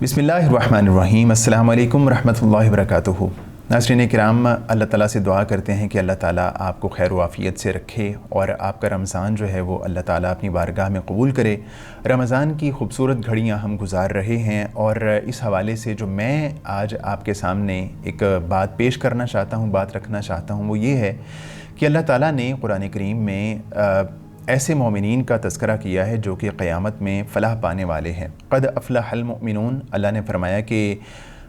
बिस्मिल्लाहिर्रहमानिर्रहीम। अस्सलामु अलैकुम रहमतुल्लाहि वबरकातुहू। नाज़रीन किराम, अल्लाह ताला से दुआ करते हैं कि अल्लाह ताला आपको खैर व आफ़ियत से रखे और आपका रमज़ान जो है वो अल्लाह ताला अपनी बारगाह में कबूल करे। रमज़ान की खूबसूरत घड़ियाँ हम गुज़ार रहे हैं और इस हवाले से जो मैं आज आपके सामने एक बात पेश करना चाहता हूँ, बात रखना चाहता हूँ, वो ये है कि अल्लाह ताला ने कुरान करीम में ऐसे मोमिनीन का तज़किरा किया है जो कि क़यामत में फ़लाह पाने वाले हैं। क़द अफ़लहल मुमिनून, अल्लाह ने फरमाया कि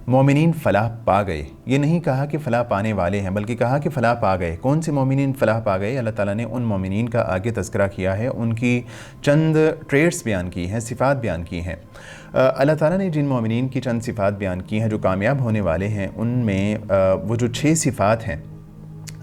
मोमिनीन फ़लाह पा गए। ये नहीं कहा कि फ़लाह पाने वाले हैं, बल्कि कहा कि फ़लाह पा गए। कौन से मोमिनीन फ़लाह पा गए? अल्लाह ताला ने उन मोमिनीन का आगे तज़किरा किया है, उनकी चंद ट्रेड्स बयान की हैं, सिफ़ात बयान की हैं। अल्लाह ताला ने जिन मोमिनीन की चंद सिफ़ात बयान की हैं जो कामयाब होने वाले हैं, उनमें वो जो 6 सिफ़ात हैं,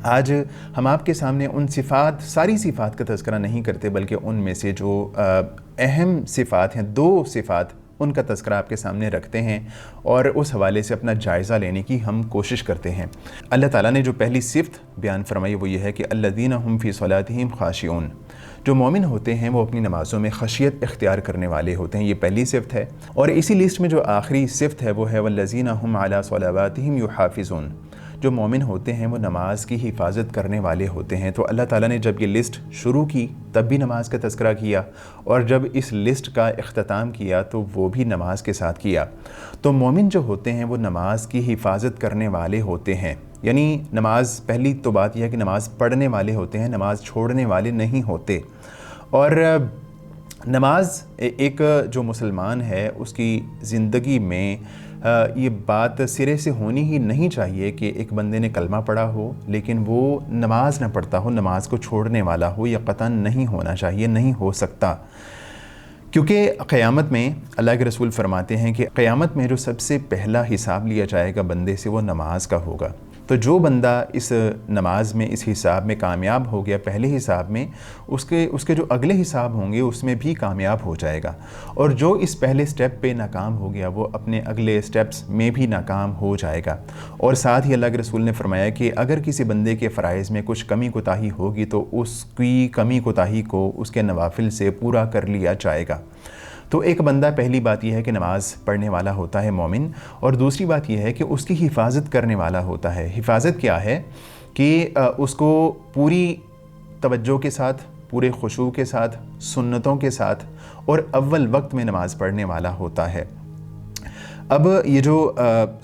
आज हम आपके सामने उन सिफ़ात, सारी सिफ़ात का तज़किरा नहीं करते, बल्कि उनमें से जो अहम सिफ़ात हैं, 2 सिफ़ात, उनका तज़किरा आपके सामने रखते हैं और उस हवाले से अपना जायज़ा लेने की हम कोशिश करते हैं। अल्लाह ताला ने जो पहली सिफ़त बयान फरमाई वो ये है कि अल्लज़ीना हुम फ़ी सलातिहिम ख़ाशिऊन, जो मोमिन होते हैं वो अपनी नमाज़ों में खशियत इख्तियार करने वाले होते हैं। ये पहली सिफ़त है। और इसी लिस्ट में जो आखिरी सिफ़त है वो है वल्लज़ीना हुम अला सलावातिहिम युहाफ़िज़ून, जो मोमिन होते हैं वो नमाज की हिफाजत करने वाले होते हैं। तो अल्लाह ताला ने जब ये लिस्ट शुरू की तब भी नमाज का तज़किरा किया, और जब इस लिस्ट का इख्तिताम किया तो वो भी नमाज के साथ किया। तो मोमिन जो होते हैं वो नमाज की हिफाजत करने वाले होते हैं, यानी नमाज, पहली तो बात यह है कि नमाज पढ़ने वाले होते हैं, नमाज छोड़ने वाले नहीं होते। और नमाज एक जो मुसलमान है उसकी ज़िंदगी में ये बात सिरे से होनी ही नहीं चाहिए कि एक बंदे ने कलमा पढ़ा हो लेकिन वो नमाज ना पढ़ता हो, नमाज को छोड़ने वाला हो। यह क़तन नहीं होना चाहिए, नहीं हो सकता। क्योंकि क़यामत में अल्लाह के रसूल फरमाते हैं कि क़यामत में जो सबसे पहला हिसाब लिया जाएगा बंदे से वो नमाज का होगा। तो जो बंदा इस नमाज में, इस हिसाब में कामयाब हो गया, पहले हिसाब में, उसके जो अगले हिसाब होंगे उसमें भी कामयाब हो जाएगा। और जो इस पहले स्टेप पे नाकाम हो गया वो अपने अगले स्टेप्स में भी नाकाम हो जाएगा। और साथ ही अल्लाह के रसूल ने फरमाया कि अगर किसी बंदे के फ़राइज़ में कुछ कमी कोताही होगी तो उसकी कमी कोताही को उसके नवाफिल से पूरा कर लिया जाएगा। तो एक बंदा, पहली बात यह है कि नमाज़ पढ़ने वाला होता है मोमिन, और दूसरी बात यह है कि उसकी हिफाजत करने वाला होता है। हिफाजत क्या है कि उसको पूरी तवज्जो के साथ, पूरे खुशू के साथ, सुन्नतों के साथ और अव्वल वक्त में नमाज़ पढ़ने वाला होता है। अब ये जो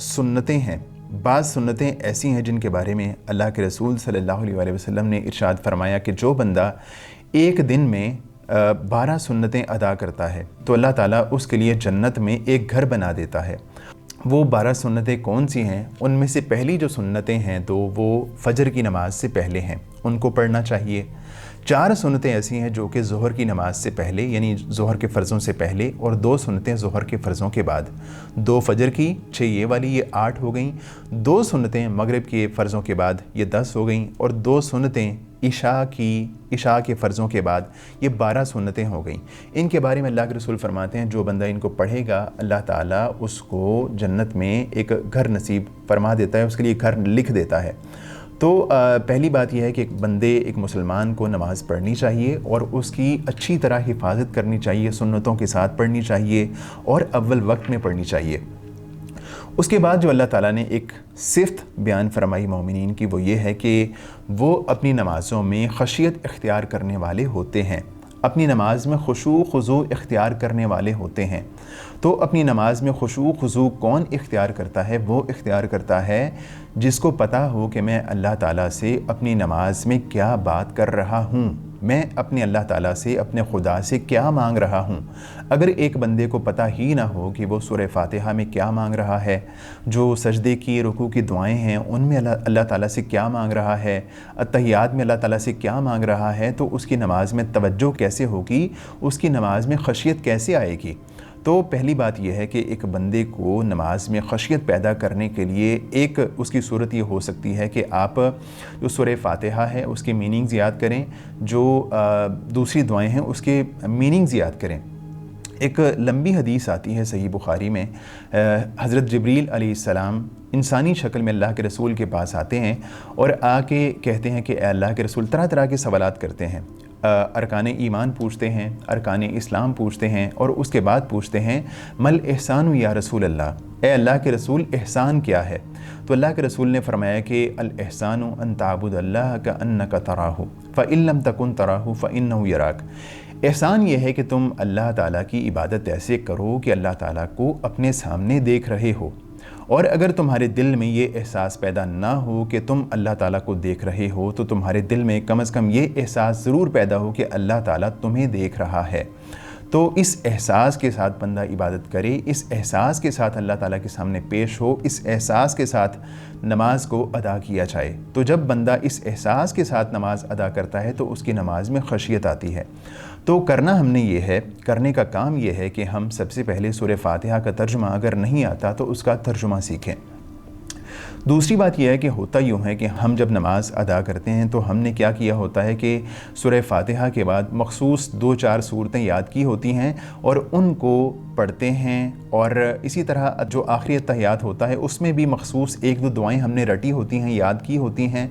सुन्नतें हैं, बाज़ सुन्नतें ऐसी हैं जिनके बारे में अल्लाह के रसूल सल्लल्लाहु अलैहि वसल्लम ने इरशाद फरमाया कि जो बंदा एक दिन में 12 सुन्नतें अदा करता है तो अल्लाह ताला उसके लिए जन्नत में एक घर बना देता है। वो 12 सुन्नतें कौन सी हैं? उनमें से पहली जो सुन्नतें हैं तो वो फ़जर की नमाज से पहले हैं, उनको पढ़ना चाहिए। 4 सुन्नतें ऐसी हैं जो कि ज़ोहर की नमाज से पहले, यानी ज़ोहर के फ़र्ज़ों से पहले, और 2 सुन्नतें ज़ोहर के फ़र्ज़ों के बाद। 2 फ़जर की, 6 ये वाली, ये 8 हो गई। 2 सुन्नतें मगरिब के फ़र्ज़ों के बाद, ये 10 हो गई। और 2 सुन्नतें इशा के फ़र्ज़ों के बाद, ये 12 सुन्नतें हो गई। इनके बारे में अल्लाह के रसूल फरमाते हैं जो बंदा इनको पढ़ेगा अल्लाह ताला उसको जन्नत में एक घर नसीब फरमा देता है, उसके लिए घर लिख देता है। तो पहली बात यह है कि एक बंदे, एक मुसलमान को नमाज़ पढ़नी चाहिए और उसकी अच्छी तरह हिफाजत करनी चाहिए, सुन्नतों के साथ पढ़नी चाहिए और अव्वल वक्त में पढ़नी चाहिए। उसके बाद जो अल्लाह ताला ने एक सिफ़त बयान फरमाई मोमिनीन की वो ये है कि वो अपनी नमाज़ों में खशियत इख्तियार करने वाले होते हैं, अपनी नमाज में खुशू खुजू इख्तियार करने वाले होते हैं। तो अपनी नमाज में खुशू खुजू कौन इख्तियार करता है? वो इख्तियार करता है जिसको पता हो कि मैं अल्लाह ताला से अपनी नमाज में क्या बात कर रहा हूँ, मैं अपने अल्लाह ताला से, अपने खुदा से क्या मांग रहा हूँ। अगर एक बंदे को पता ही ना हो कि वो सूरह फातिहा में क्या मांग रहा है, जो सजदे की, रुकू की दुआएं हैं उनमें अल्लाह ताला से क्या मांग रहा है, अत्तहियात में अल्लाह ताला से क्या मांग रहा है, तो उसकी नमाज में तवज्जो कैसे होगी, उसकी नमाज में खशियत कैसे आएगी। तो पहली बात यह है कि एक बंदे को नमाज में खशियत पैदा करने के लिए एक उसकी सूरत ये हो सकती है कि आप जो सूरह फातिहा है उसके मीनिंग्स याद करें, जो दूसरी दुआएं हैं उसके मीनिंग्स याद करें। एक लंबी हदीस आती है सही बुखारी में, हज़रत जिब्रील अलैहिस्सलाम इंसानी शक्ल में अल्लाह के रसूल के पास आते हैं और आके कहते हैं कि अल्लाह के रसूल, तरह तरह के सवालात करते हैं। ارکان ایمان پوچھتے ہیں، ارکان اسلام پوچھتے ہیں، اور اس کے بعد پوچھتے ہیں مل احسان یا رسول اللہ، اے اللہ کے رسول احسان کیا ہے؟ تو اللہ کے رسول نے فرمایا کہ الاحسان ان تعبد اللہ کأنک تراہ فإن لم تکن تراہ فإنہ یراک۔ احسان یہ ہے کہ تم اللہ تعالیٰ کی عبادت ایسے کرو کہ اللہ تعالیٰ کو اپنے سامنے دیکھ رہے ہو، اور اگر تمہارے دل میں یہ احساس پیدا نہ ہو کہ تم اللہ تعالیٰ کو دیکھ رہے ہو تو تمہارے دل میں کم از کم یہ احساس ضرور پیدا ہو کہ اللہ تعالیٰ تمہیں دیکھ رہا ہے۔ تو اس احساس کے ساتھ بندہ عبادت کرے، اس احساس کے ساتھ اللہ تعالیٰ کے سامنے پیش ہو، اس احساس کے ساتھ نماز کو ادا کیا جائے۔ تو جب بندہ اس احساس کے ساتھ نماز ادا کرتا ہے تو اس کی نماز میں خشیت آتی ہے۔ تو کرنا ہم نے یہ ہے، کرنے کا کام یہ ہے کہ ہم سب سے پہلے سورہ فاتحہ کا ترجمہ اگر نہیں آتا تو اس کا ترجمہ سیکھیں۔ دوسری بات یہ ہے کہ ہوتا یوں ہے کہ ہم جب نماز ادا کرتے ہیں تو ہم نے کیا کیا ہوتا ہے کہ سورہ فاتحہ کے بعد مخصوص 2-4 سورتیں یاد کی ہوتی ہیں اور ان کو پڑھتے ہیں، اور اسی طرح جو آخری اتحیات ہوتا ہے اس میں بھی مخصوص 1-2 دعائیں ہم نے رٹی ہوتی ہیں، یاد کی ہوتی ہیں،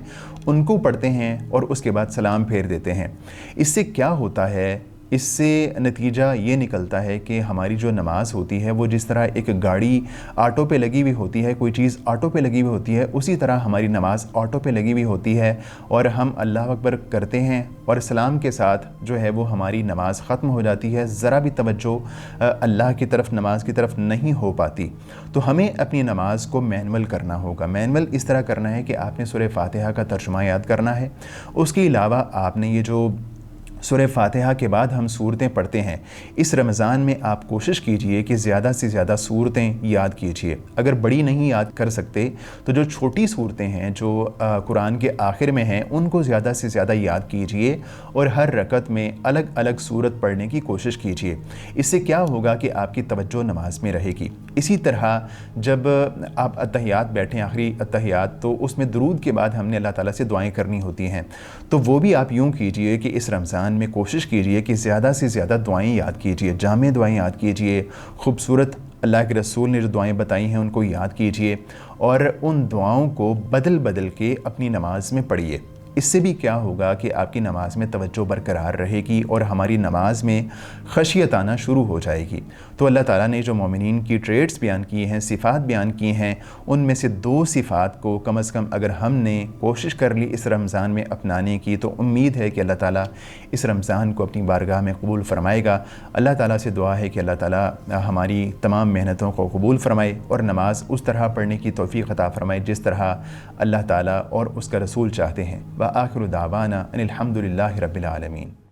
ان کو پڑھتے ہیں اور اس کے بعد سلام پھیر دیتے ہیں۔ اس سے کیا ہوتا ہے؟ اس سے نتیجہ یہ نکلتا ہے کہ ہماری جو نماز ہوتی ہے وہ جس طرح ایک گاڑی آٹو پہ لگی ہوئی ہوتی ہے، کوئی چیز آٹو پہ لگی ہوئی ہوتی ہے، اسی طرح ہماری نماز آٹو پہ لگی ہوئی ہوتی ہے، اور ہم اللہ اکبر کرتے ہیں اور سلام کے ساتھ جو ہے وہ ہماری نماز ختم ہو جاتی ہے، ذرا بھی توجہ اللہ کی طرف، نماز کی طرف نہیں ہو پاتی۔ تو ہمیں اپنی نماز کو مینول کرنا ہوگا۔ مینول اس طرح کرنا ہے کہ آپ نے سورہ فاتحہ کا ترجمہ یاد کرنا ہے، اس کے علاوہ آپ نے یہ جو سورہ فاتحہ کے بعد ہم سورتیں پڑھتے ہیں، اس رمضان میں آپ کوشش کیجئے کہ زیادہ سے زیادہ سورتیں یاد کیجئے۔ اگر بڑی نہیں یاد کر سکتے تو جو چھوٹی سورتیں ہیں جو قرآن کے آخر میں ہیں ان کو زیادہ سے زیادہ یاد کیجئے، اور ہر رکعت میں الگ الگ سورت پڑھنے کی کوشش کیجئے۔ اس سے کیا ہوگا کہ آپ کی توجہ نماز میں رہے گی۔ اسی طرح جب آپ اتحیات بیٹھیں، آخری اتحیات، تو اس میں درود کے بعد ہم نے اللہ تعالیٰ سے دعائیں کرنی ہوتی ہیں، تو وہ بھی آپ یوں کیجئے کہ اس رمضان میں کوشش کیجئے کہ زیادہ سے زیادہ دعائیں یاد کیجئے، جامع دعائیں یاد کیجئے، خوبصورت اللہ کے رسول نے جو دعائیں بتائی ہیں ان کو یاد کیجئے، اور ان دعاؤں کو بدل بدل کے اپنی نماز میں پڑھیے۔ اس سے بھی کیا ہوگا کہ آپ کی نماز میں توجہ برقرار رہے گی اور ہماری نماز میں خشیت آنا شروع ہو جائے گی۔ تو اللہ تعالیٰ نے جو مومنین کی ٹریٹس بیان کی ہیں، صفات بیان کی ہیں، ان میں سے 2 صفات کو کم از کم اگر ہم نے کوشش کر لی اس رمضان میں اپنانے کی تو امید ہے کہ اللہ تعالیٰ اس رمضان کو اپنی بارگاہ میں قبول فرمائے گا۔ اللہ تعالیٰ سے دعا ہے کہ اللہ تعالیٰ ہماری تمام محنتوں کو قبول فرمائے اور نماز اس طرح پڑھنے کی توفیق عطا فرمائے جس طرح اللہ تعالیٰ اور اس کا رسول چاہتے ہیں۔ وآخر دعوانا ان الحمد للہ رب العالمین۔